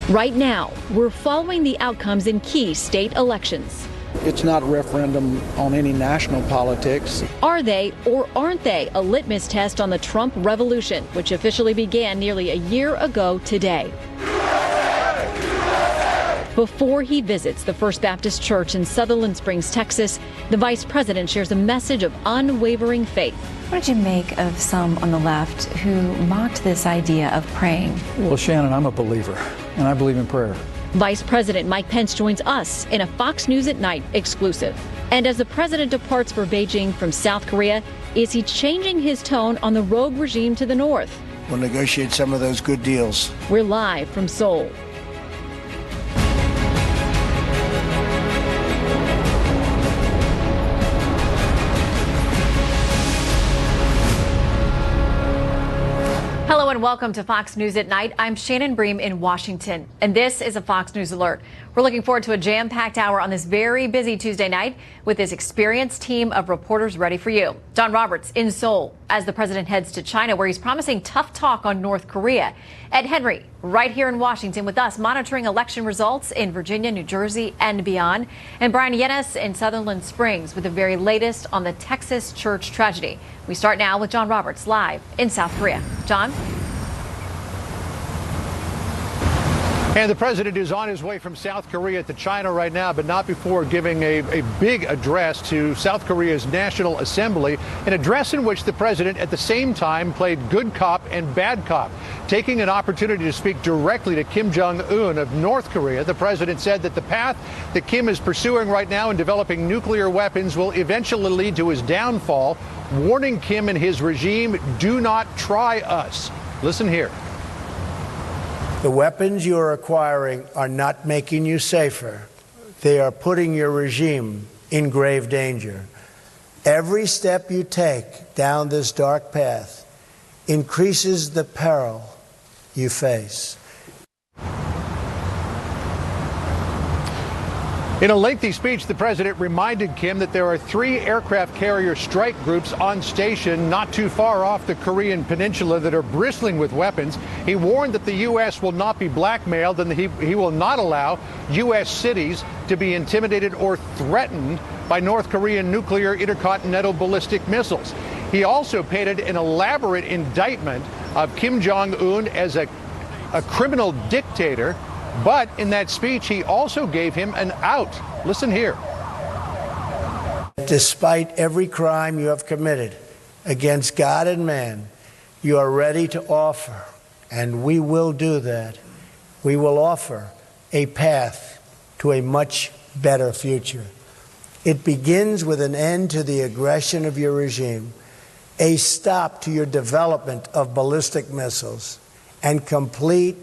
Right now, we're following the outcomes in key state elections. It's not a referendum on any national politics. Are they or aren't they a litmus test on the Trump revolution, which officially began nearly a year ago today? Before he visits the First Baptist Church in Sutherland Springs, Texas, the vice president shares a message of unwavering faith. What did you make of some on the left who mocked this idea of praying? Well, Shannon, I'm a believer, and I believe in prayer. Vice President Mike Pence joins us in a Fox News at Night exclusive. And as the president departs for Beijing from South Korea, is he changing his tone on the rogue regime to the north? We'll negotiate some of those good deals. We're live from Seoul. Hello and welcome to Fox News at Night. I'm Shannon Bream in Washington, and this is a Fox News Alert. We're looking forward to a jam-packed hour on this very busy Tuesday night with this experienced team of reporters ready for you. John Roberts in Seoul as the president heads to China, where he's promising tough talk on North Korea. Ed Henry right here in Washington with us, monitoring election results in Virginia, New Jersey, and beyond. And Brian Yennis in Sutherland Springs with the very latest on the Texas church tragedy. We start now with John Roberts live in South Korea. John? And the president is on his way from South Korea to China right now, but not before giving a big address to South Korea's National Assembly, an address in which the president at the same time played good cop and bad cop. Taking an opportunity to speak directly to Kim Jong-un of North Korea, the president said that the path that Kim is pursuing right now in developing nuclear weapons will eventually lead to his downfall, warning Kim and his regime, do not try us. Listen here. The weapons you are acquiring are not making you safer. They are putting your regime in grave danger. Every step you take down this dark path increases the peril you face. In a lengthy speech, the president reminded Kim that there are 3 aircraft carrier strike groups on station not too far off the Korean peninsula that are bristling with weapons. He warned that the U.S. will not be blackmailed and that he will not allow U.S. cities to be intimidated or threatened by North Korean nuclear intercontinental ballistic missiles. He also painted an elaborate indictment of Kim Jong-un as a criminal dictator. But in that speech, he also gave him an out. Listen here. Despite every crime you have committed against God and man, you are ready to offer, and we will do that. We will offer a path to a much better future. It begins with an end to the aggression of your regime, a stop to your development of ballistic missiles, and complete,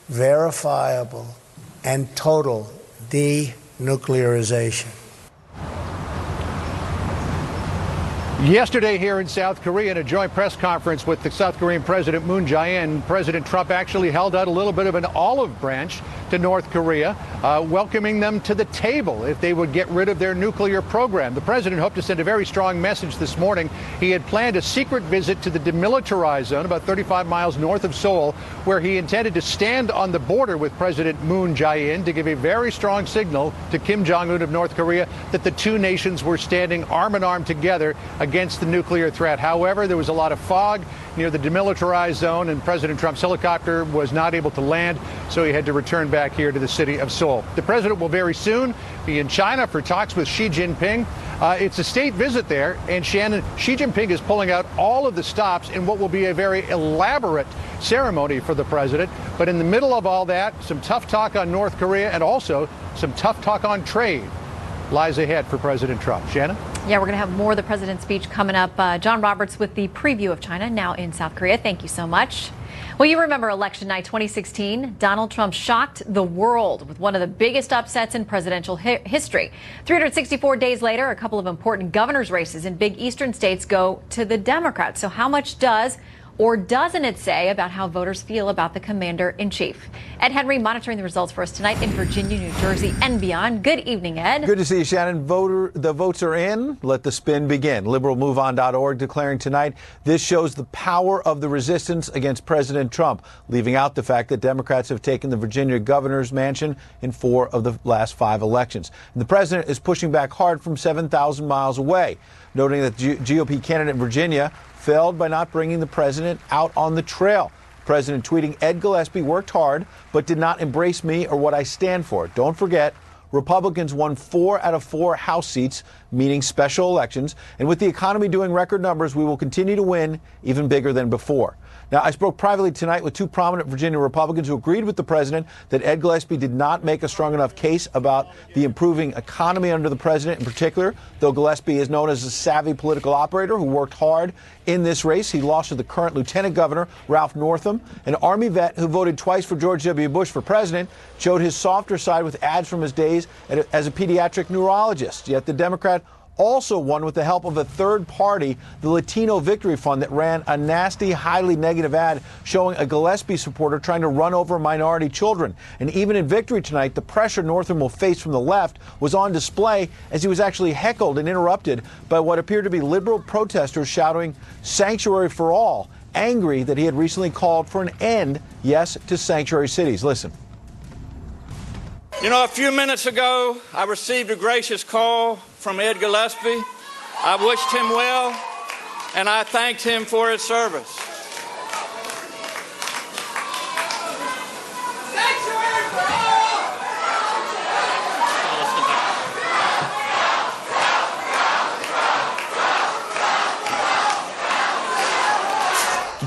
verifiable, and total denuclearization. Yesterday here in South Korea, in a joint press conference with the South Korean President Moon Jae-in, President Trump actually held out a little bit of an olive branch to North Korea, welcoming them to the table if they would get rid of their nuclear program. The president hoped to send a very strong message this morning. He had planned a secret visit to the demilitarized zone about 35 miles north of Seoul, where he intended to stand on the border with President Moon Jae-in to give a very strong signal to Kim Jong-un of North Korea that the two nations were standing arm in arm together against the nuclear threat. However, there was a lot of fog near the demilitarized zone, and President Trump's helicopter was not able to land, so he had to return back here to the city of Seoul. The president will very soon be in China for talks with Xi Jinping. It's a state visit there, and Shannon, Xi Jinping is pulling out all of the stops in what will be a very elaborate ceremony for the president. But in the middle of all that, some tough talk on North Korea and also some tough talk on trade lies ahead for President Trump. Shannon? Yeah, we're going to have more of the president's speech coming up. John Roberts with the preview of China now in South Korea. Thank you so much. Well, you remember election night 2016. Donald Trump shocked the world with one of the biggest upsets in presidential history. 364 days later, a couple of important governor's races in big eastern states go to the Democrats. So how much does or doesn't it say about how voters feel about the commander-in-chief? Ed Henry monitoring the results for us tonight in Virginia, New Jersey, and beyond. Good evening, Ed. Good to see you, Shannon. The votes are in. Let the spin begin. LiberalMoveOn.org declaring tonight this shows the power of the resistance against President Trump, leaving out the fact that Democrats have taken the Virginia governor's mansion in 4 of the last 5 elections. And the president is pushing back hard from 7,000 miles away, noting that the GOP candidate in Virginia failed by not bringing the president out on the trail. The president tweeting, Ed Gillespie worked hard, but did not embrace me or what I stand for. Don't forget, Republicans won 4 out of 4 House seats, meaning special elections. And with the economy doing record numbers, we will continue to win even bigger than before. Now, I spoke privately tonight with 2 prominent Virginia Republicans who agreed with the president that Ed Gillespie did not make a strong enough case about the improving economy under the president in particular, though Gillespie is known as a savvy political operator who worked hard in this race. He lost to the current Lieutenant Governor, Ralph Northam, an Army vet who voted twice for George W. Bush for president, showed his softer side with ads from his days as a pediatric neurologist. Yet the Democrat also won with the help of a third party, the Latino Victory Fund, that ran a nasty, highly negative ad showing a Gillespie supporter trying to run over minority children. And even in victory tonight, the pressure Northam will face from the left was on display as he was actually heckled and interrupted by what appeared to be liberal protesters shouting sanctuary for all, angry that he had recently called for an end, yes, to sanctuary cities. Listen. You know, a few minutes ago, I received a gracious call from Ed Gillespie. I wished him well, and I thanked him for his service.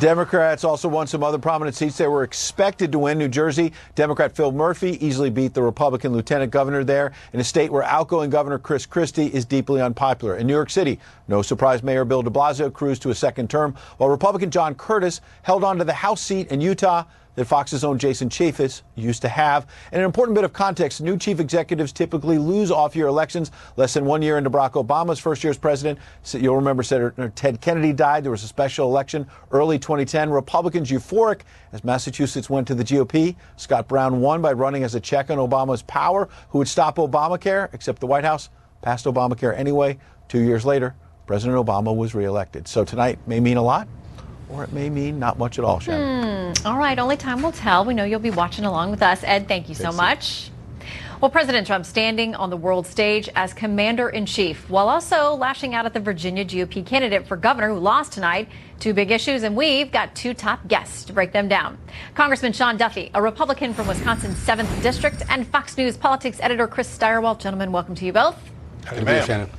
Democrats also won some other prominent seats they were expected to win. New Jersey, Democrat Phil Murphy easily beat the Republican lieutenant governor there in a state where outgoing Governor Chris Christie is deeply unpopular. In New York City, no surprise, Mayor Bill de Blasio cruised to a second term, while Republican John Curtis held on to the House seat in Utah that Fox's own Jason Chaffetz used to have. And an important bit of context, new chief executives typically lose off-year elections. Less than 1 year into Barack Obama's first year as president, you'll remember Senator Ted Kennedy died. There was a special election early 2010. Republicans euphoric as Massachusetts went to the GOP. Scott Brown won by running as a check on Obama's power, who would stop Obamacare, except the White House passed Obamacare anyway. 2 years later, President Obama was reelected. So tonight may mean a lot, or it may mean not much at all, Shannon. All right, only time will tell. We know you'll be watching along with us. Ed, thank you so much. Well, President Trump standing on the world stage as commander-in-chief, while also lashing out at the Virginia GOP candidate for governor who lost tonight. 2 big issues, and we've got 2 top guests to break them down. Congressman Sean Duffy, a Republican from Wisconsin's 7th District, and Fox News politics editor Chris Stirewalt. Gentlemen, welcome to you both. Good to be here, Shannon.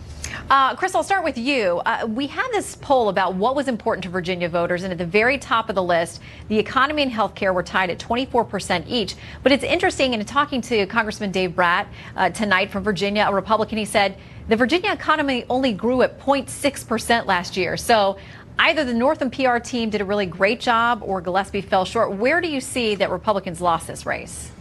Chris, I'll start with you. We had this poll about what was important to Virginia voters, and at the very top of the list, the economy and health care were tied at 24% each. But it's interesting, in talking to Congressman Dave Bratt tonight from Virginia, a Republican, he said the Virginia economy only grew at 0.6% last year. So either the Northam PR team did a really great job or Gillespie fell short. Where do you see that Republicans lost this race?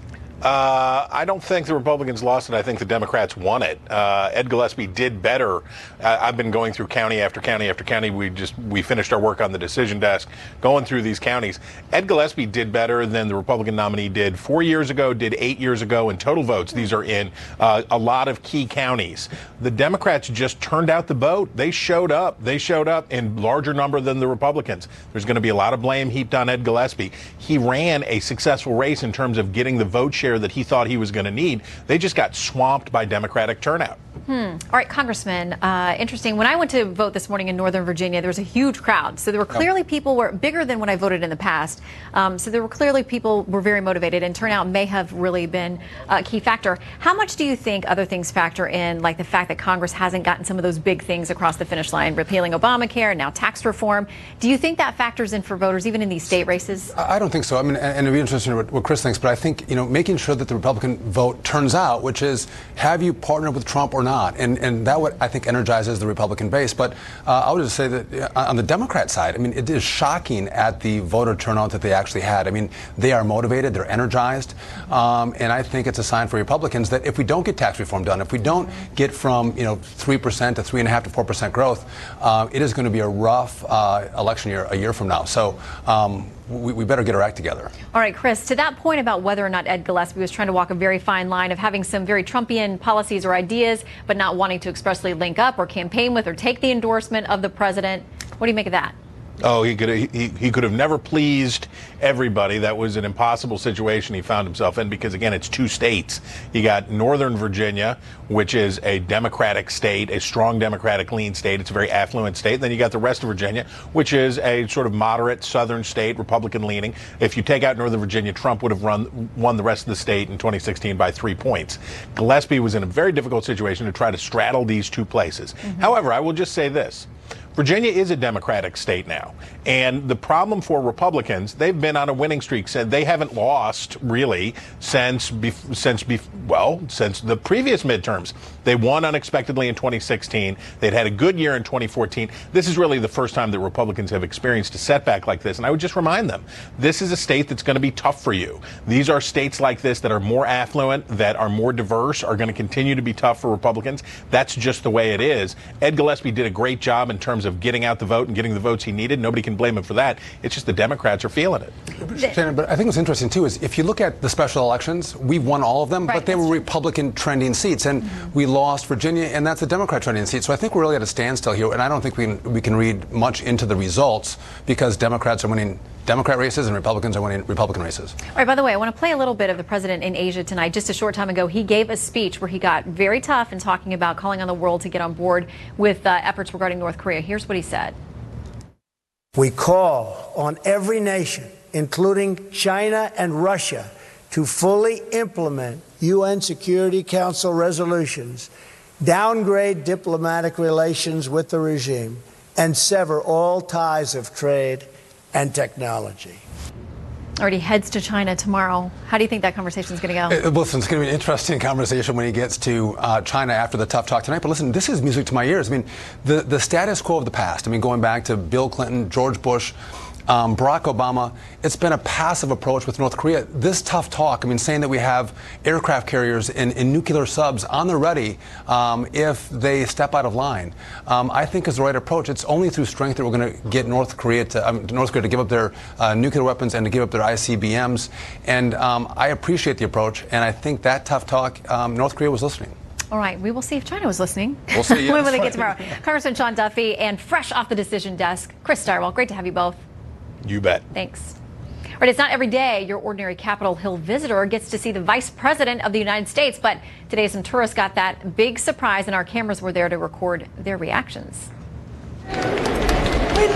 I don't think the Republicans lost it. I think the Democrats won it. Ed Gillespie did better. I've been going through county after county after county. We finished our work on the decision desk going through these counties. Ed Gillespie did better than the Republican nominee did 4 years ago, did 8 years ago in total votes. These are in a lot of key counties. The Democrats just turned out the boat. They showed up. They showed up in larger number than the Republicans. There's going to be a lot of blame heaped on Ed Gillespie. He ran a successful race in terms of getting the vote share that he thought he was going to need. They just got swamped by Democratic turnout. All right, Congressman, interesting. When I went to vote this morning in Northern Virginia, there was a huge crowd. So there were clearly people were bigger than when I voted in the past. So there were clearly people were very motivated, and turnout may have really been a key factor. How much do you think other things factor in, like the fact that Congress hasn't gotten some of those big things across the finish line, repealing Obamacare and now tax reform? Do you think that factors in for voters, even in these state races? I don't think so. I mean, and it'd be interesting to know what Chris thinks, but I think, making sure that the Republican vote turns out, which is, have you partnered with Trump or not? not. And that what I think energizes the Republican base. But I would just say that on the Democrat side, I mean, it is shocking at the voter turnout that they actually had. I mean, they are motivated, they're energized. And I think it's a sign for Republicans that if we don't get tax reform done, if we don't get from 3% to 3.5% to 4% growth, it is going to be a rough election year a year from now. So we better get our act together. All right, Chris, to that point about whether or not Ed Gillespie was trying to walk a very fine line of having some very Trumpian policies or ideas, but not wanting to expressly link up or campaign with or take the endorsement of the president. What do you make of that? Oh, he could have never pleased everybody. That was an impossible situation he found himself in because, again, it's two states. You got Northern Virginia, which is a Democratic state, a strong Democratic lean state. It's a very affluent state. And then you got the rest of Virginia, which is a sort of moderate Southern state, Republican leaning. If you take out Northern Virginia, Trump would have won the rest of the state in 2016 by 3 points. Gillespie was in a very difficult situation to try to straddle these two places. However, I will just say this. Virginia is a Democratic state now, and the problem for Republicans, they've been on a winning streak. Said they haven't lost really since the previous midterms. They won unexpectedly in 2016. They'd had a good year in 2014. This is really the first time that Republicans have experienced a setback like this, and I would just remind them, this is a state that's going to be tough for you. These are states like this that are more affluent, that are more diverse, are going to continue to be tough for Republicans. That's just the way it is. Ed Gillespie did a great job in terms of getting out the vote and getting the votes he needed. Nobody can blame him for that. It's just the Democrats are feeling it. Shannon, but I think what's interesting, too, is if you look at the special elections, we've won all of them, but they were Republican trending seats. And we lost Virginia, and that's a Democrat trending seat. So I think we're really at a standstill here, and I don't think we can read much into the results because Democrats are winning Democrat races and Republicans are winning Republican races. All right, by the way, I want to play a little bit of the president in Asia tonight. Just a short time ago, he gave a speech where he got very tough in talking about calling on the world to get on board with efforts regarding North Korea. Here's what he said. We call on every nation, including China and Russia, to fully implement UN Security Council resolutions, downgrade diplomatic relations with the regime, and sever all ties of trade and technology. Already heads to China tomorrow. How do you think that conversation is going to go? Listen, it's going to be an interesting conversation when he gets to China after the tough talk tonight. But listen, this is music to my ears. I mean, the status quo of the past. I mean, going back to Bill Clinton, George Bush, Barack Obama, it's been a passive approach with North Korea. This tough talk, I mean, saying that we have aircraft carriers and nuclear subs on the ready if they step out of line, I think is the right approach. It's only through strength that we're going to get North Korea to give up their nuclear weapons and to give up their ICBMs. And I appreciate the approach, and I think that tough talk, North Korea was listening. All right, we will see if China was listening. We'll see. When they get tomorrow. Congressman Sean Duffy and fresh off the decision desk, Chris Stirewalt. Great to have you both. You bet. Thanks. All right, it's not every day your ordinary Capitol Hill visitor gets to see the Vice President of the United States, but today some tourists got that big surprise and our cameras were there to record their reactions. We love you! We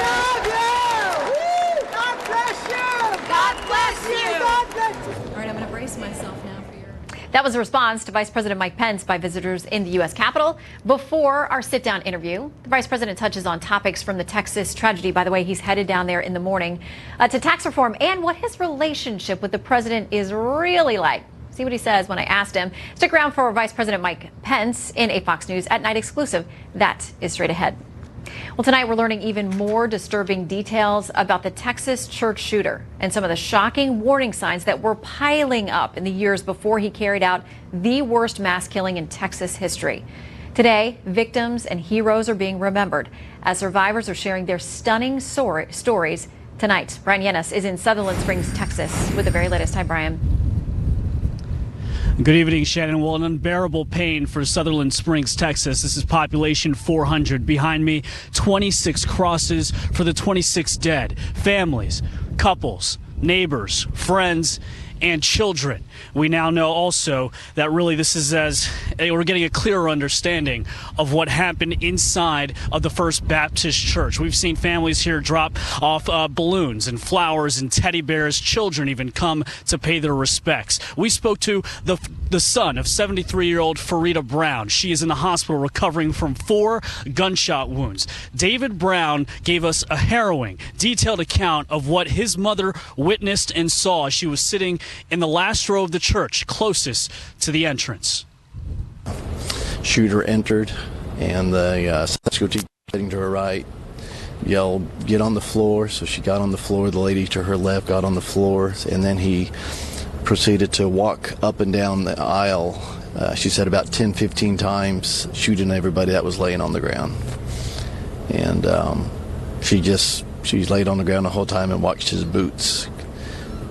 love you! God bless you! God bless you! God bless you! All right, I'm going to brace myself now for your... That was a response to Vice President Mike Pence by visitors in the U.S. Capitol. Before our sit-down interview, the Vice President touches on topics from the Texas tragedy. By the way, he's headed down there in the morning to tax reform and what his relationship with the president is really like. See what he says when I asked him. Stick around for Vice President Mike Pence in a Fox News at Night exclusive. That is straight ahead. Well, tonight we're learning even more disturbing details about the Texas church shooter and some of the shocking warning signs that were piling up in the years before he carried out the worst mass killing in Texas history. Today, victims and heroes are being remembered as survivors are sharing their stunning stories tonight. Brian Yenes is in Sutherland Springs, Texas with the very latest. Hi, Brian. Good evening, Shannon. Well, an unbearable pain for Sutherland Springs, Texas. This is population 400. Behind me, 26 crosses for the 26 dead. Families, couples, neighbors, friends, and children. We now know also that really this is we're getting a clearer understanding of what happened inside of the First Baptist Church. We've seen families here drop off balloons and flowers and teddy bears. Children even come to pay their respects. We spoke to the son of 73-year-old Farida Brown. She is in the hospital recovering from 4 gunshot wounds. David Brown gave us a harrowing, detailed account of what his mother witnessed and saw as she was sitting in the last row of the church closest to the entrance. shooter entered, and the Sunday school teacher sitting to her right yelled, "Get on the floor." So she got on the floor. The lady to her left got on the floor, and then he proceeded to walk up and down the aisle, she said about 10-15 times, shooting everybody that was laying on the ground. And she laid on the ground the whole time and watched his boots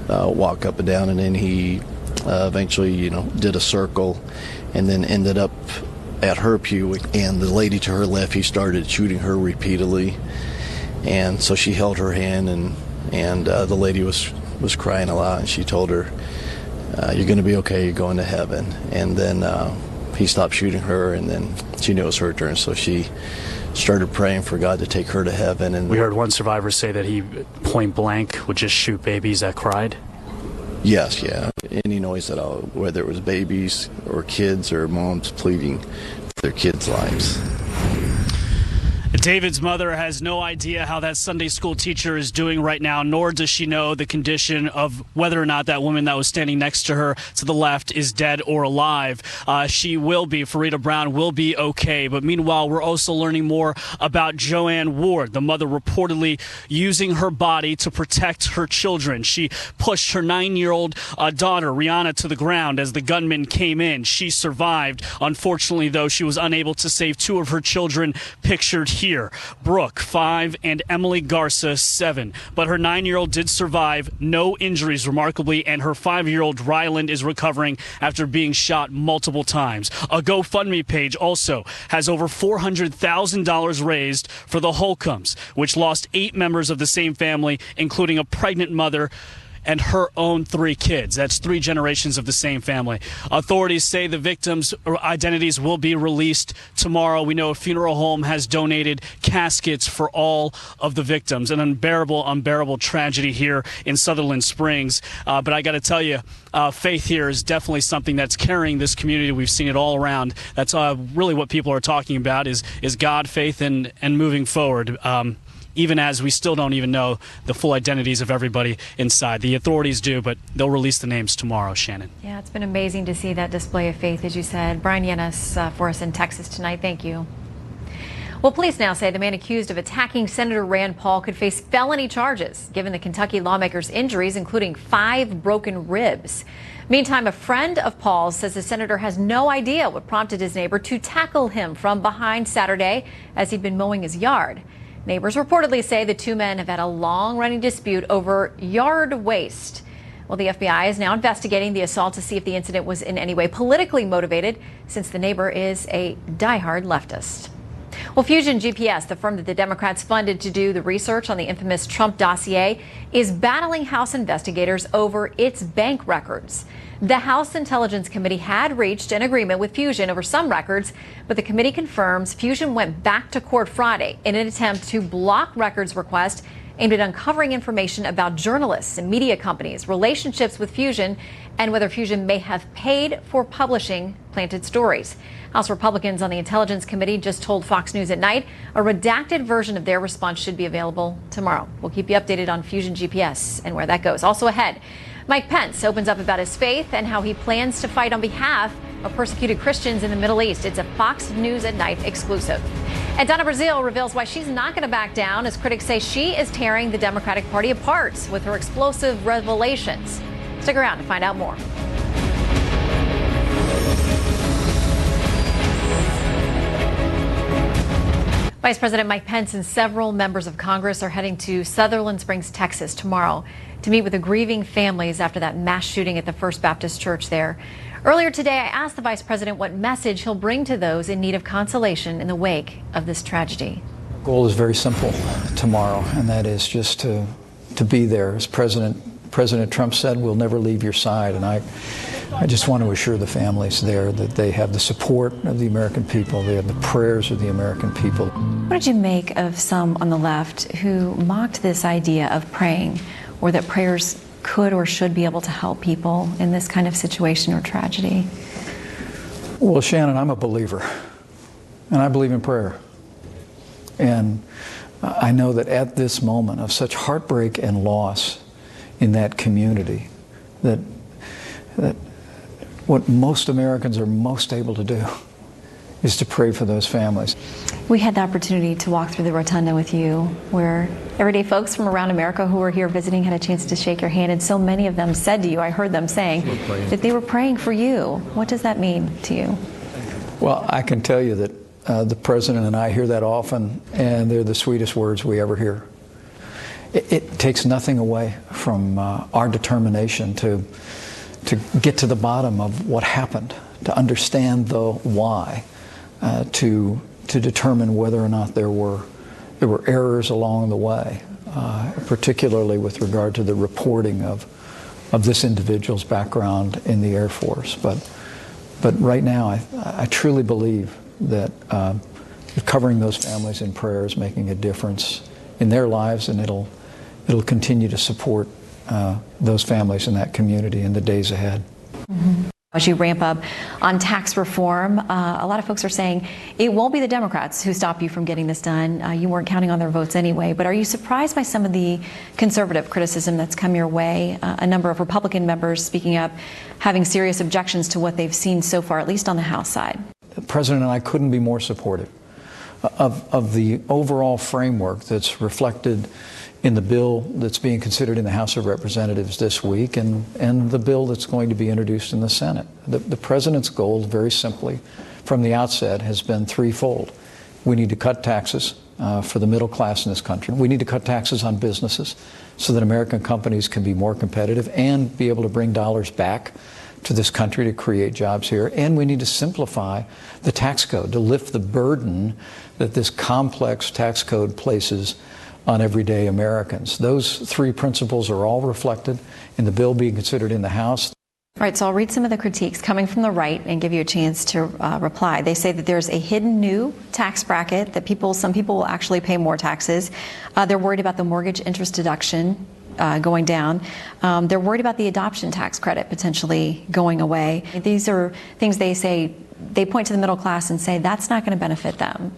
walk up and down, and then he eventually, did a circle and then ended up at her pew, and the lady to her left, he started shooting her repeatedly. And so she held her hand, and the lady was crying a lot, and she told her, "You're going to be okay, you're going to heaven." And then he stopped shooting her, and then she knew it was her turn, so she started praying for God to take her to heaven. And we heard one survivor say that he point blank would just shoot babies that cried. Yes, yeah. Any noise at all, whether it was babies or kids or moms pleading for their kids' lives. David's mother has no idea how that Sunday school teacher is doing right now, nor does she know the condition of whether or not that woman that was standing next to her to the left is dead or alive. Farida Brown will be okay. But meanwhile, we're also learning more about Joanne Ward, the mother reportedly using her body to protect her children. She pushed her 9-year-old daughter, Rihanna, to the ground as the gunman came in. She survived. Unfortunately, though, she was unable to save 2 of her children, pictured here. Brooke, 5, and Emily Garza, 7. But her 9-year-old did survive, no injuries remarkably, and her 5-year-old Ryland is recovering after being shot multiple times. A GoFundMe page also has over $400,000 raised for the Holcombs, which lost 8 members of the same family, including a pregnant mother and her own 3 kids. That's 3 generations of the same family. Authorities say the victims' identities will be released tomorrow. We know a funeral home has donated caskets for all of the victims. An unbearable tragedy here in Sutherland Springs. But I got to tell you, faith here is definitely something that's carrying this community. We've seen it all around. That's really what people are talking about is God, faith, and moving forward. Even as we still don't even know the full identities of everybody inside. The authorities do, but they'll release the names tomorrow, Shannon. Yeah, it's been amazing to see that display of faith, as you said. Brian Yenes for us in Texas tonight. Thank you. Well, police now say the man accused of attacking Senator Rand Paul could face felony charges, given the Kentucky lawmaker's injuries, including 5 broken ribs. Meantime, a friend of Paul's says the senator has no idea what prompted his neighbor to tackle him from behind Saturday as he'd been mowing his yard. Neighbors reportedly say the 2 men have had a long-running dispute over yard waste. Well, the FBI is now investigating the assault to see if the incident was in any way politically motivated, since the neighbor is a diehard leftist. Well, Fusion GPS, the firm that the Democrats funded to do the research on the infamous Trump dossier, is battling House investigators over its bank records. The House Intelligence Committee had reached an agreement with Fusion over some records, but the committee confirms Fusion went back to court Friday in an attempt to block records requests aimed at uncovering information about journalists and media companies, relationships with Fusion, and whether Fusion may have paid for publishing planted stories. House Republicans on the Intelligence Committee just told Fox News at night a redacted version of their response should be available tomorrow. We'll keep you updated on Fusion GPS and where that goes. Also ahead, Mike Pence opens up about his faith and how he plans to fight on behalf of persecuted Christians in the Middle East. It's a Fox News at Night exclusive. And Donna Brazile reveals why she's not going to back down as critics say she is tearing the Democratic Party apart with her explosive revelations. Stick around to find out more. Vice President Mike Pence and several members of Congress are heading to Sutherland Springs, Texas tomorrow to meet with the grieving families after that mass shooting at the First Baptist Church there. Earlier today, I asked the Vice President what message he'll bring to those in need of consolation in the wake of this tragedy. The goal is very simple tomorrow, and that is just to be there. As President Trump said, we'll never leave your side, and I just want to assure the families there that they have the support of the American people, they have the prayers of the American people. What did you make of some on the left who mocked this idea of praying, or that prayers could or should be able to help people in this kind of situation or tragedy? Well, Shannon, I'm a believer, and I believe in prayer. And I know that at this moment of such heartbreak and loss in that community, that what most Americans are most able to do is to pray for those families. We had the opportunity to walk through the rotunda with you, where everyday folks from around America who were here visiting had a chance to shake your hand, and so many of them said to you, I heard them saying, that they were praying for you. What does that mean to you? Well, I can tell you that the President and I hear that often, and they're the sweetest words we ever hear. It takes nothing away from our determination to get to the bottom of what happened, to understand the why, to determine whether or not there were errors along the way, particularly with regard to the reporting of this individual's background in the Air Force. But right now, I truly believe that covering those families in prayer is making a difference in their lives, and it'll continue to support those families in that community in the days ahead. Mm-hmm. As you ramp up on tax reform, a lot of folks are saying it won't be the Democrats who stop you from getting this done. You weren't counting on their votes anyway. But are you surprised by some of the conservative criticism that's come your way? A number of Republican members speaking up, having serious objections to what they've seen so far, at least on the House side. The President and I couldn't be more supportive of the overall framework that's reflected in the bill that's being considered in the House of Representatives this week, and the bill that's going to be introduced in the Senate. The President's goal, very simply, from the outset, has been threefold. We need to cut taxes for the middle class in this country. We need to cut taxes on businesses so that American companies can be more competitive and be able to bring dollars back to this country to create jobs here. And we need to simplify the tax code to lift the burden that this complex tax code places on everyday Americans. Those three principles are all reflected in the bill being considered in the House. All right, so I'll read some of the critiques coming from the right and give you a chance to reply. They say that there's a hidden new tax bracket, that some people will actually pay more taxes. They're worried about the mortgage interest deduction going down. They're worried about the adoption tax credit potentially going away. These are things they say, they point to the middle class and say that's not going to benefit them.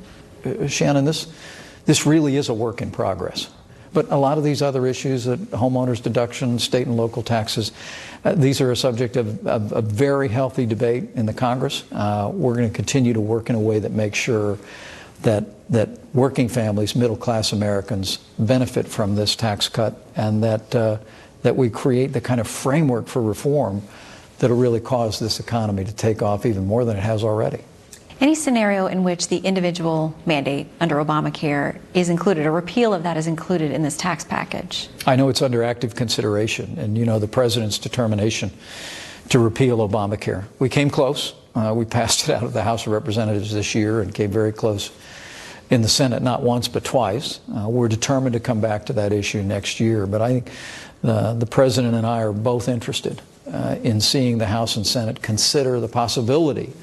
Shannon, this really is a work in progress. But a lot of these other issues, homeowners deduction, state and local taxes, these are a subject of a very healthy debate in the Congress. We're going to continue to work in a way that makes sure that working families, middle-class Americans, benefit from this tax cut, and that we create the kind of framework for reform that will really cause this economy to take off even more than it has already. Any scenario in which the individual mandate under Obamacare is included, a repeal of that is included in this tax package? I know it's under active consideration, and you know the President's determination to repeal Obamacare. We came close. We passed it out of the House of Representatives this year and came very close in the Senate, not once but twice. We're determined to come back to that issue next year, but I think the President and I are both interested in seeing the House and Senate consider the possibility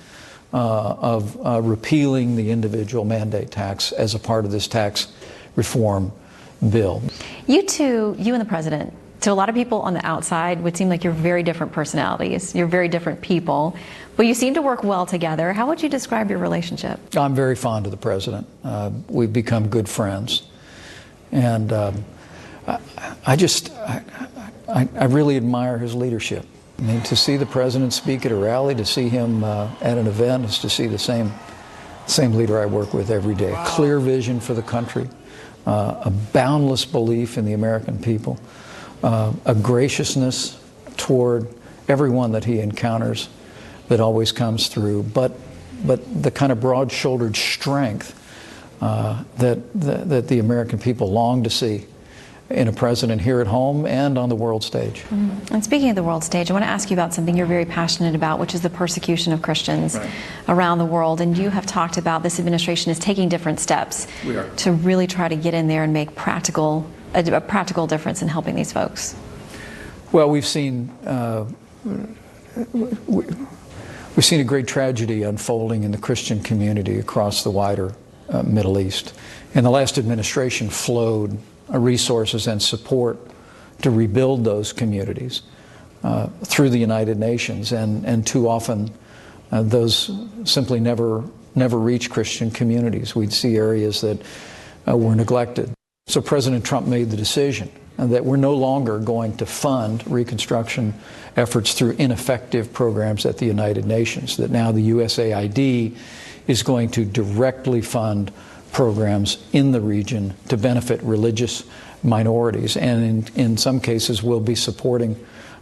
of repealing the individual mandate tax as a part of this tax reform bill. You and the President, to a lot of people on the outside, would seem like you're very different personalities. You're very different people, but you seem to work well together. How would you describe your relationship? I'm very fond of the President. We've become good friends. And I really admire his leadership. I mean, to see the President speak at a rally, to see him at an event, is to see the same leader I work with every day. A clear vision for the country, a boundless belief in the American people, a graciousness toward everyone that he encounters that always comes through, but the kind of broad-shouldered strength that the American people long to see in a president here at home and on the world stage. Mm-hmm. And speaking of the world stage, I want to ask you about something you're very passionate about, which is the persecution of Christians around the world. And you have talked about this administration is taking different steps to really try to get in there and make a practical difference in helping these folks. Well, we've seen a great tragedy unfolding in the Christian community across the wider Middle East. And the last administration flowed resources and support to rebuild those communities through the United Nations, and too often those simply never reach Christian communities. We'd see areas that were neglected. So President Trump made the decision that we're no longer going to fund reconstruction efforts through ineffective programs at the United Nations, that now the USAID is going to directly fund programs in the region to benefit religious minorities, and in some cases will be supporting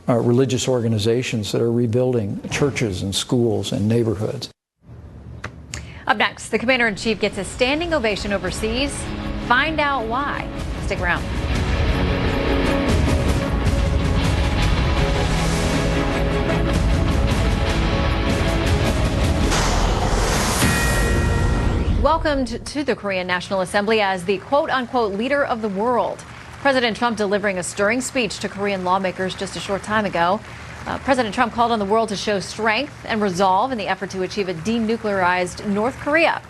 religious organizations that are rebuilding churches and schools and neighborhoods. Up next, the Commander-in-Chief gets a standing ovation overseas. Find out why. Stick around. Welcomed to the Korean National Assembly as the quote-unquote leader of the world. President Trump delivering a stirring speech to Korean lawmakers just a short time ago. President Trump called on the world to show strength and resolve in the effort to achieve a denuclearized North Korea.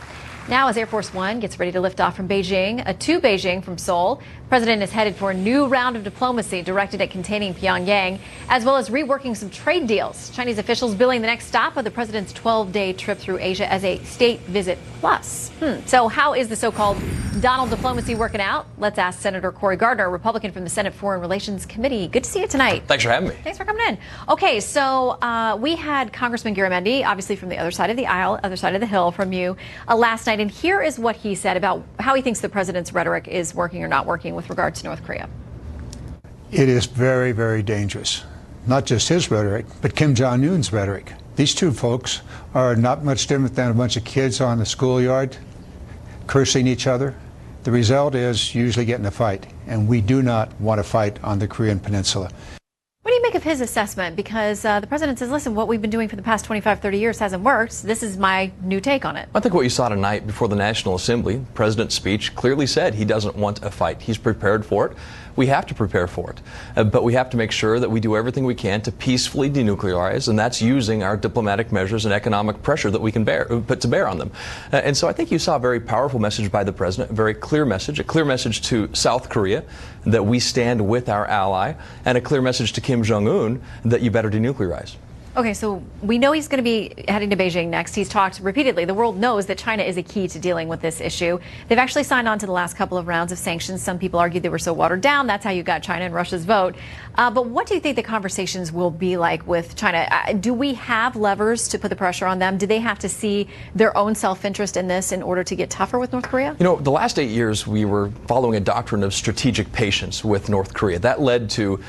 Now, as Air Force One gets ready to lift off from Beijing, to Beijing from Seoul, the president is headed for a new round of diplomacy directed at containing Pyongyang, as well as reworking some trade deals. Chinese officials billing the next stop of the president's 12-day trip through Asia as a state visit plus. So how is the so-called Donald diplomacy working out? Let's ask Senator Cory Gardner, Republican from the Senate Foreign Relations Committee. Good to see you tonight. Thanks for having me. Thanks for coming in. Okay, so we had Congressman Garamendi, obviously from the other side of the aisle, other side of the hill from you, last night. And here is what he said about how he thinks the president's rhetoric is working or not working with regard to North Korea. It is very, very dangerous. Not just his rhetoric, but Kim Jong-un's rhetoric. These two folks are not much different than a bunch of kids on the schoolyard cursing each other. The result is usually getting a fight, and we do not want to fight on the Korean Peninsula. What do you make of his assessment? Because the president says, listen, what we've been doing for the past 25, 30 years hasn't worked. This is my new take on it. I think what you saw tonight before the National Assembly, the president's speech clearly said he doesn't want a fight. He's prepared for it. We have to prepare for it. But we have to make sure that we do everything we can to peacefully denuclearize, and that's using our diplomatic measures and economic pressure that we can put to bear on them. And so I think you saw a very powerful message by the president, a very clear message, a clear message to South Korea that we stand with our ally, and a clear message to Kim Jong-un that you better denuclearize. Okay, so we know he's going to be heading to Beijing next. He's talked repeatedly. The world knows that China is a key to dealing with this issue. They've actually signed on to the last couple of rounds of sanctions. Some people argue they were so watered down. That's how you got China and Russia's vote. But what do you think the conversations will be like with China? Do we have levers to put the pressure on them? Do they have to see their own self-interest in this in order to get tougher with North Korea? You know, the last 8 years we were following a doctrine of strategic patience with North Korea. That led to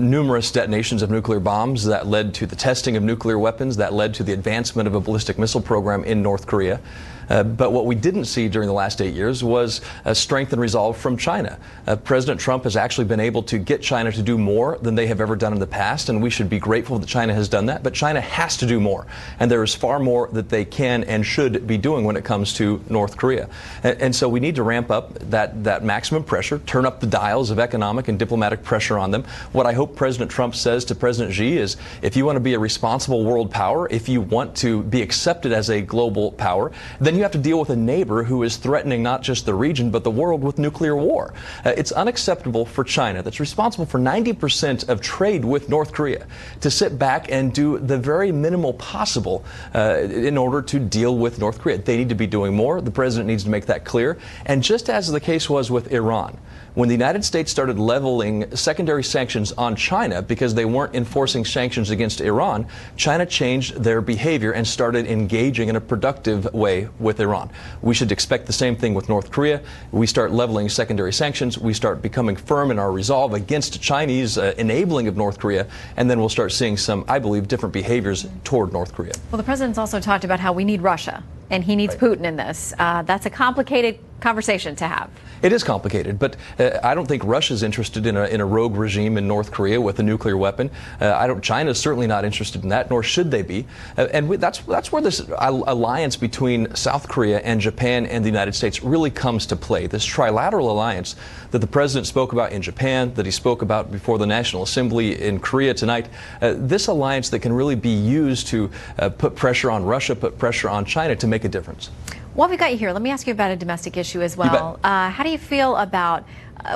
numerous detonations of nuclear bombs. That led to the testing of nuclear weapons. That led to the advancement of a ballistic missile program in North Korea. But what we didn't see during the last 8 years was strength and resolve from China. President Trump has actually been able to get China to do more than they have ever done in the past, and we should be grateful that China has done that. But China has to do more, and there is far more that they can and should be doing when it comes to North Korea. And so we need to ramp up that maximum pressure, turn up the dials of economic and diplomatic pressure on them. What I hope President Trump says to President Xi is, if you want to be a responsible world power, if you want to be accepted as a global power, then you have to deal with a neighbor who is threatening not just the region but the world with nuclear war. It's unacceptable for China, that's responsible for 90% of trade with North Korea, to sit back and do the very minimal possible in order to deal with North Korea. They need to be doing more. The president needs to make that clear. And just as the case was with Iran, when the United States started leveling secondary sanctions on China because they weren't enforcing sanctions against Iran, China changed their behavior and started engaging in a productive way with Iran. We should expect the same thing with North Korea. We start leveling secondary sanctions, we start becoming firm in our resolve against Chinese enabling of North Korea, and then we'll start seeing some, I believe, different behaviors toward North Korea. Well, the president's also talked about how we need Russia, and he needs Putin in this. That's a complicated conversation to have. It is complicated, but I don't think Russia's interested in a rogue regime in North Korea with a nuclear weapon. China's certainly not interested in that, nor should they be. That's where this alliance between South Korea and Japan and the United States really comes to play. This trilateral alliance that the president spoke about in Japan, that he spoke about before the National Assembly in Korea tonight. This alliance that can really be used to put pressure on Russia, put pressure on China to make a difference. While we've got you here, let me ask you about a domestic issue as well. How do you feel about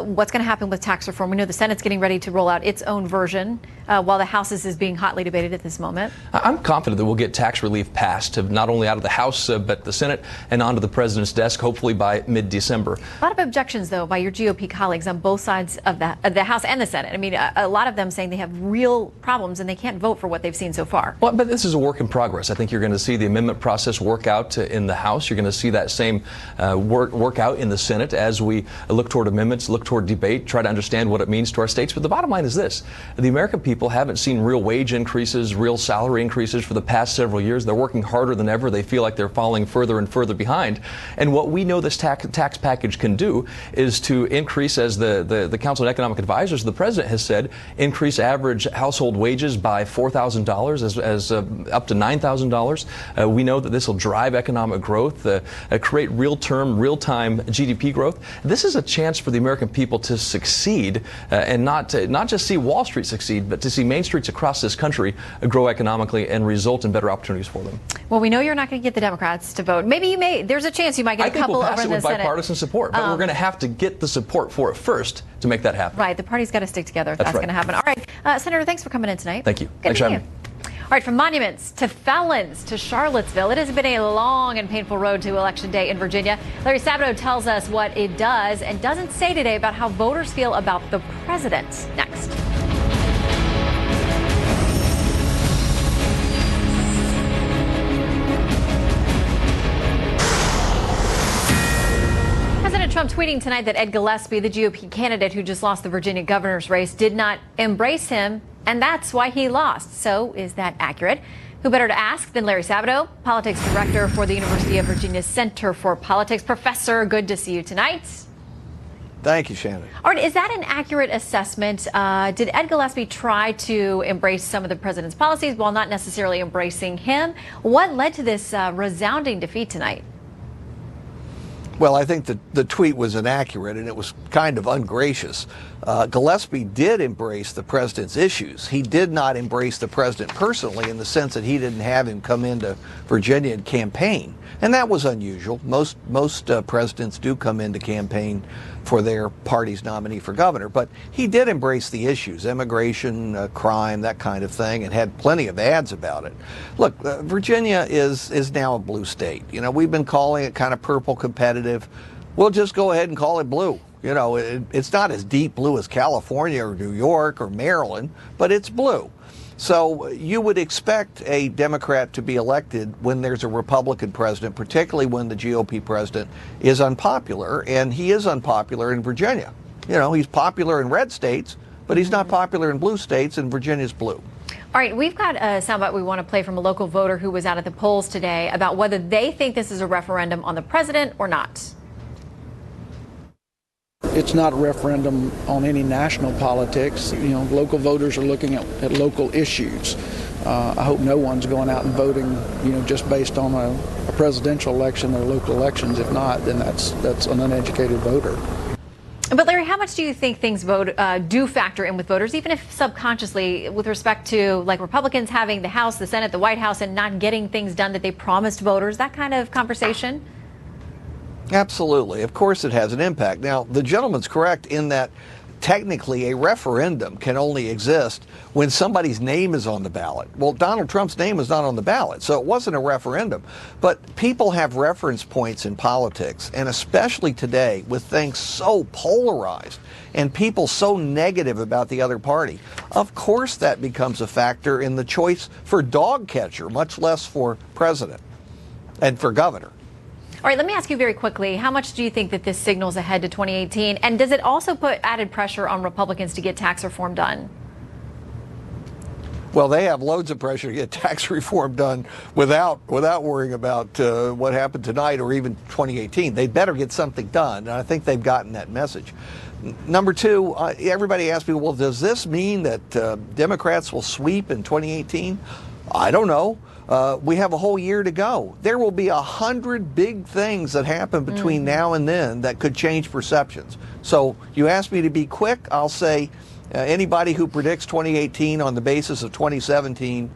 what's going to happen with tax reform? We know the Senate's getting ready to roll out its own version while the House's is being hotly debated at this moment. I'm confident that we'll get tax relief passed, not only out of the House, but the Senate and onto the president's desk, hopefully by mid-December. A lot of objections, though, by your GOP colleagues on both sides of the House and the Senate. I mean, a lot of them saying they have real problems and they can't vote for what they've seen so far. Well, but this is a work in progress. I think you're going to see the amendment process work out in the House. You're going to see that same work out in the Senate as we look toward amendments, look toward debate, try to understand what it means to our states. But the bottom line is this: the American people haven't seen real wage increases, real salary increases for the past several years. They're working harder than ever. They feel like they're falling further and further behind. And what we know this tax package can do is to increase, as the Council of Economic Advisors, the president has said, increase average household wages by $4,000 as up to $9,000. We know that this will drive economic growth, create real-time GDP growth. This is a chance for the American people to succeed and not just see Wall Street succeed, but to see main streets across this country grow economically and result in better opportunities for them. Well, we know you're not going to get the Democrats to vote. Maybe you may. There's a chance you might get a couple over in the Senate. I think we'll pass it with bipartisan support, but we're going to have to get the support for it first to make that happen. Right. The party's got to stick together if that's going to happen. All right. Senator, thanks for coming in tonight. Thank you. Good to see you. All right, from monuments to felons to Charlottesville, it has been a long and painful road to Election Day in Virginia. Larry Sabato tells us what it does and doesn't say today about how voters feel about the president. Next. President Trump tweeting tonight that Ed Gillespie, the GOP candidate who just lost the Virginia governor's race, did not embrace him, and that's why he lost. So is that accurate? Who better to ask than Larry Sabato, politics director for the University of Virginia Center for Politics. Professor, good to see you tonight. Thank you, Shannon. All right, is that an accurate assessment? Did Ed Gillespie try to embrace some of the president's policies while not necessarily embracing him? What led to this resounding defeat tonight? Well, I think that the tweet was inaccurate and it was kind of ungracious. Gillespie did embrace the president's issues. He did not embrace the president personally in the sense that he didn't have him come into Virginia and campaign. And that was unusual. Most presidents do come in to campaign for their party's nominee for governor. But he did embrace the issues, immigration, crime, that kind of thing, and had plenty of ads about it. Look, Virginia is now a blue state. You know, we've been calling it kind of purple competitive. We'll just go ahead and call it blue. You know, it's not as deep blue as California or New York or Maryland, but it's blue. So you would expect a Democrat to be elected when there's a Republican president, particularly when the GOP president is unpopular, and he is unpopular in Virginia. You know, he's popular in red states, but he's not popular in blue states, and Virginia's blue. All right, we've got a soundbite we want to play from a local voter who was out at the polls today about whether they think this is a referendum on the president or not. It's not a referendum on any national politics. You know, local voters are looking at local issues. I hope no one's going out and voting, you know, just based on a presidential election or local elections. If not, then that's an uneducated voter. But Larry, how much do you think things do factor in with voters, even if subconsciously, with respect to like Republicans having the House, the Senate, the White House, and not getting things done that they promised voters, that kind of conversation? Absolutely. Of course it has an impact. Now, the gentleman's correct in that technically a referendum can only exist when somebody's name is on the ballot. Well, Donald Trump's name is not on the ballot, so it wasn't a referendum. But people have reference points in politics, and especially today with things so polarized and people so negative about the other party. Of course that becomes a factor in the choice for dog catcher, much less for president and for governor. All right, let me ask you very quickly, how much do you think that this signals ahead to 2018? And does it also put added pressure on Republicans to get tax reform done? Well, they have loads of pressure to get tax reform done without worrying about what happened tonight or even 2018. They better get something done, and I think they've gotten that message. Number two, everybody asks me, well, does this mean that Democrats will sweep in 2018? I don't know. We have a whole year to go. There will be 100 big things that happen between now and then that could change perceptions. So you ask me to be quick, I'll say Anybody who predicts 2018 on the basis of 2017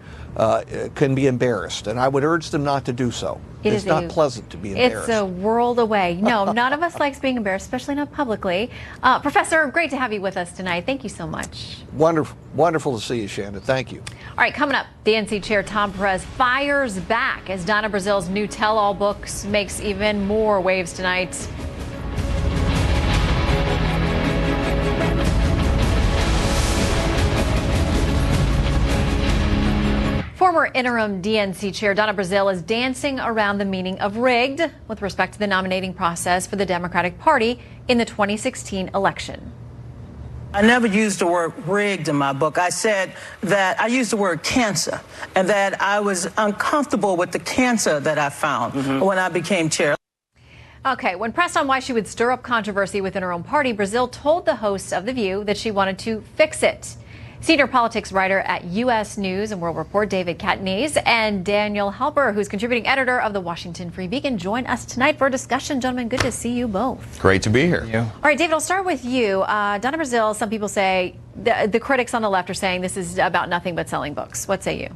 can be embarrassed, and I would urge them not to do so. It's not pleasant to be embarrassed. It's a world away. No, none of us likes being embarrassed, especially not publicly. Professor, great to have you with us tonight. Thank you so much. Wonderful, wonderful to see you, Shannon. Thank you. All right, coming up, DNC Chair Tom Perez fires back as Donna Brazil's new tell-all books makes even more waves tonight. Former interim DNC chair Donna Brazil is dancing around the meaning of rigged with respect to the nominating process for the Democratic Party in the 2016 election. I never used the word rigged in my book. I said that I used the word cancer and that I was uncomfortable with the cancer that I found when I became chair. Okay, when pressed on why she would stir up controversy within her own party, Brazil told the hosts of The View that she wanted to fix it. Senior politics writer at U.S. News and World Report, David Catanese, and Daniel Halper, who's contributing editor of the Washington Free Beacon, join us tonight for a discussion. Gentlemen, good to see you both. Great to be here. All right, David, I'll start with you. Donna Brazil, some people say, the critics on the left are saying this is about nothing but selling books. What say you?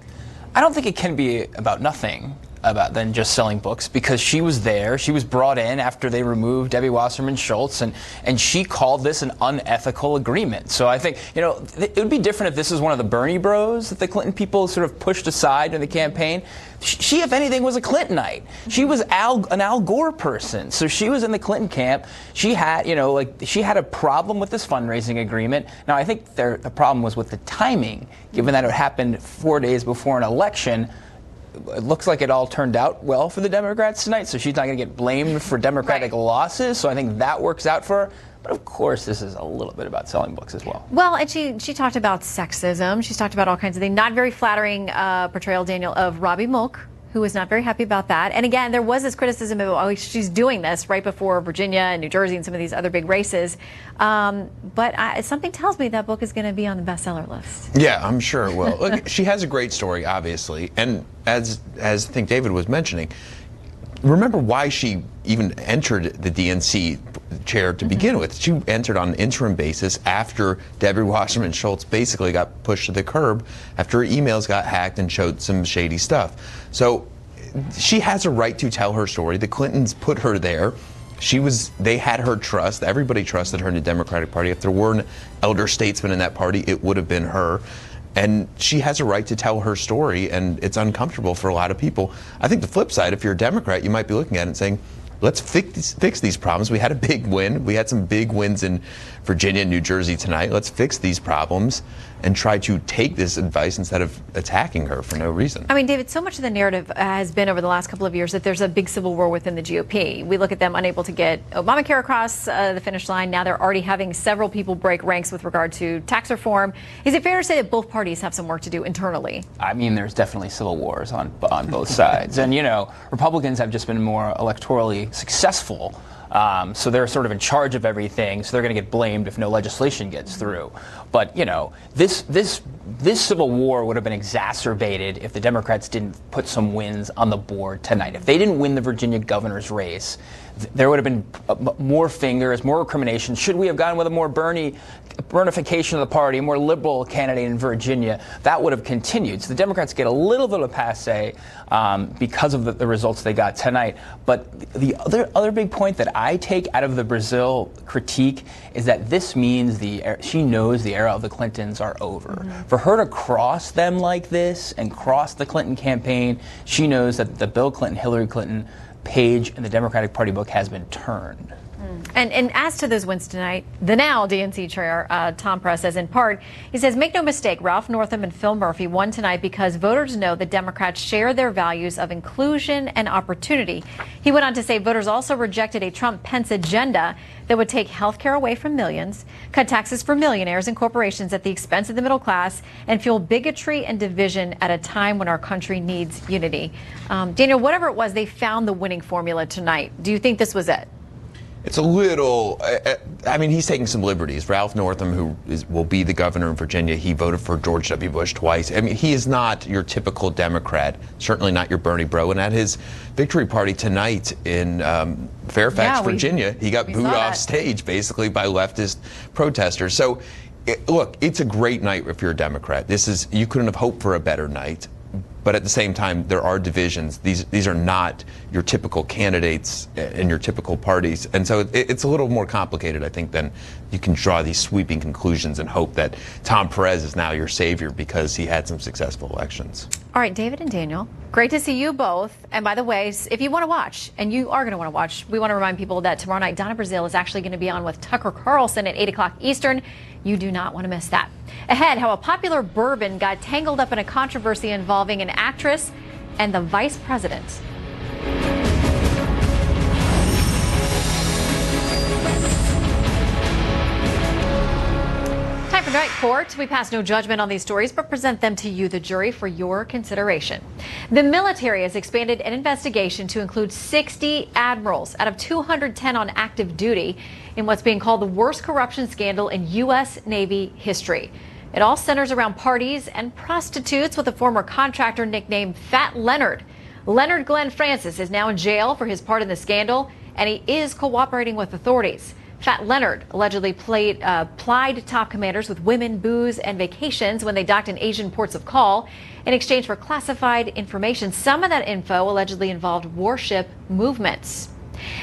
I don't think it can be about nothing than just selling books, because she was there. She was brought in after they removed Debbie Wasserman Schultz, and she called this an unethical agreement. So I think, you know, it would be different if this was one of the Bernie bros that the Clinton people sort of pushed aside in the campaign. She, if anything, was a Clintonite. She was an Al Gore person. So she was in the Clinton camp. She had, you know, she had a problem with this fundraising agreement. Now, I think the problem was with the timing, given that it happened 4 days before an election. It looks like it all turned out well for the Democrats tonight, so she's not going to get blamed for Democratic losses. So I think that works out for her. But of course, this is a little bit about selling books as well. Well, and she talked about sexism. She's talked about all kinds of things. Not very flattering portrayal, Daniel, of Robbie Mook, who was not very happy about that. And again, there was this criticism of, oh, she's doing this right before Virginia and New Jersey and some of these other big races. But something tells me that book is going to be on the bestseller list. Yeah, I'm sure it will. Look, she has a great story, obviously. And as I think David was mentioning, remember why she even entered the DNC chair to begin with. She entered on an interim basis after Debbie Wasserman Schultz basically got pushed to the curb after her emails got hacked and showed some shady stuff. So she has a right to tell her story. The Clintons put her there. They had her trust. Everybody trusted her in the Democratic Party. If there were an elder statesman in that party, it would have been her. And she has a right to tell her story, and it's uncomfortable for a lot of people. I think the flip side, if you're a Democrat, you might be looking at it and saying, let's fix these problems. We had a big win. We had some big wins in Virginia and New Jersey tonight. Let's fix these problems and try to take this advice instead of attacking her for no reason. I mean, David, so much of the narrative has been over the last couple of years that there's a big civil war within the GOP. We look at them unable to get Obamacare across the finish line. Now they're already having several people break ranks with regard to tax reform. Is it fair to say that both parties have some work to do internally? I mean, there's definitely civil wars on both sides. And, you know, Republicans have just been more electorally successful. So they're sort of in charge of everything, so they're going to get blamed if no legislation gets through. But, you know, this civil war would have been exacerbated if the Democrats didn't put some wins on the board tonight. If they didn't win the Virginia governor's race, there would have been more fingers, more recrimination. Should we have gone with a more Bernification of the party, a more liberal candidate in Virginia? That would have continued. So the Democrats get a little bit of a passe because of the results they got tonight. But the other big point that I take out of the Brazil critique is that this means she knows the era of the Clintons are over. For her to cross them like this and cross the Clinton campaign, she knows that the Bill Clinton, Hillary Clinton page in the Democratic Party book has been turned. And as to those wins tonight, the now DNC chair, Tom Perez, says in part, he says, make no mistake, Ralph Northam and Phil Murphy won tonight because voters know that Democrats share their values of inclusion and opportunity. He went on to say voters also rejected a Trump-Pence agenda that would take health care away from millions, cut taxes for millionaires and corporations at the expense of the middle class, and fuel bigotry and division at a time when our country needs unity. Daniel, whatever it was, they found the winning formula tonight. Do you think this was it? It's a little, I mean, he's taking some liberties. Ralph Northam, who will be the governor in Virginia, he voted for George W. Bush twice. I mean, he is not your typical Democrat, certainly not your Bernie bro. And at his victory party tonight in Fairfax, Virginia, he got booed off stage, basically, by leftist protesters. So Look, it's a great night if you're a Democrat. You couldn't have hoped for a better night. But at the same time, there are divisions. These are not your typical candidates and your typical parties. And so it's a little more complicated, I think, than you can draw these sweeping conclusions and hope that Tom Perez is now your savior because he had some successful elections. All right, David and Daniel, great to see you both. And by the way, if you want to watch, and you are going to want to watch, we want to remind people that tomorrow night, Donna Brazile is actually going to be on with Tucker Carlson at 8 o'clock Eastern. You do not want to miss that. Ahead, how a popular bourbon got tangled up in a controversy involving an actress and the vice president. Time for Night Court. We pass no judgment on these stories, but present them to you, the jury, for your consideration. The military has expanded an investigation to include 60 admirals out of 210 on active duty in what's being called the worst corruption scandal in U.S. Navy history. It all centers around parties and prostitutes, with a former contractor nicknamed Fat Leonard. Leonard Glenn Francis is now in jail for his part in the scandal, and he is cooperating with authorities. Fat Leonard allegedly plied top commanders with women, booze, and vacations when they docked in Asian ports of call in exchange for classified information. Some of that info allegedly involved warship movements.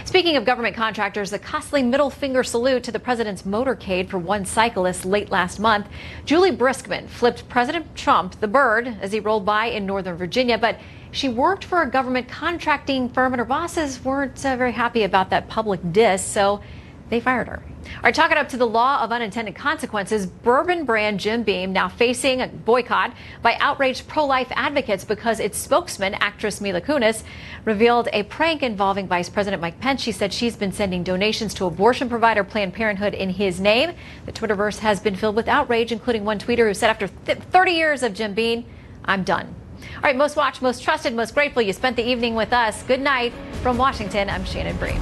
Speaking of government contractors, a costly middle finger salute to the president's motorcade for one cyclist late last month. Julie Briskman flipped President Trump the bird as he rolled by in Northern Virginia, but she worked for a government contracting firm and her bosses weren't very happy about that public diss, so they fired her. All right, chalk it up to the law of unintended consequences. Bourbon brand Jim Beam now facing a boycott by outraged pro-life advocates because its spokesman, actress Mila Kunis, revealed a prank involving Vice President Mike Pence. She said she's been sending donations to abortion provider Planned Parenthood in his name. The Twitterverse has been filled with outrage, including one tweeter who said, after 30 years of Jim Beam, I'm done. All right, most watched, most trusted, most grateful you spent the evening with us. Good night from Washington. I'm Shannon Bream.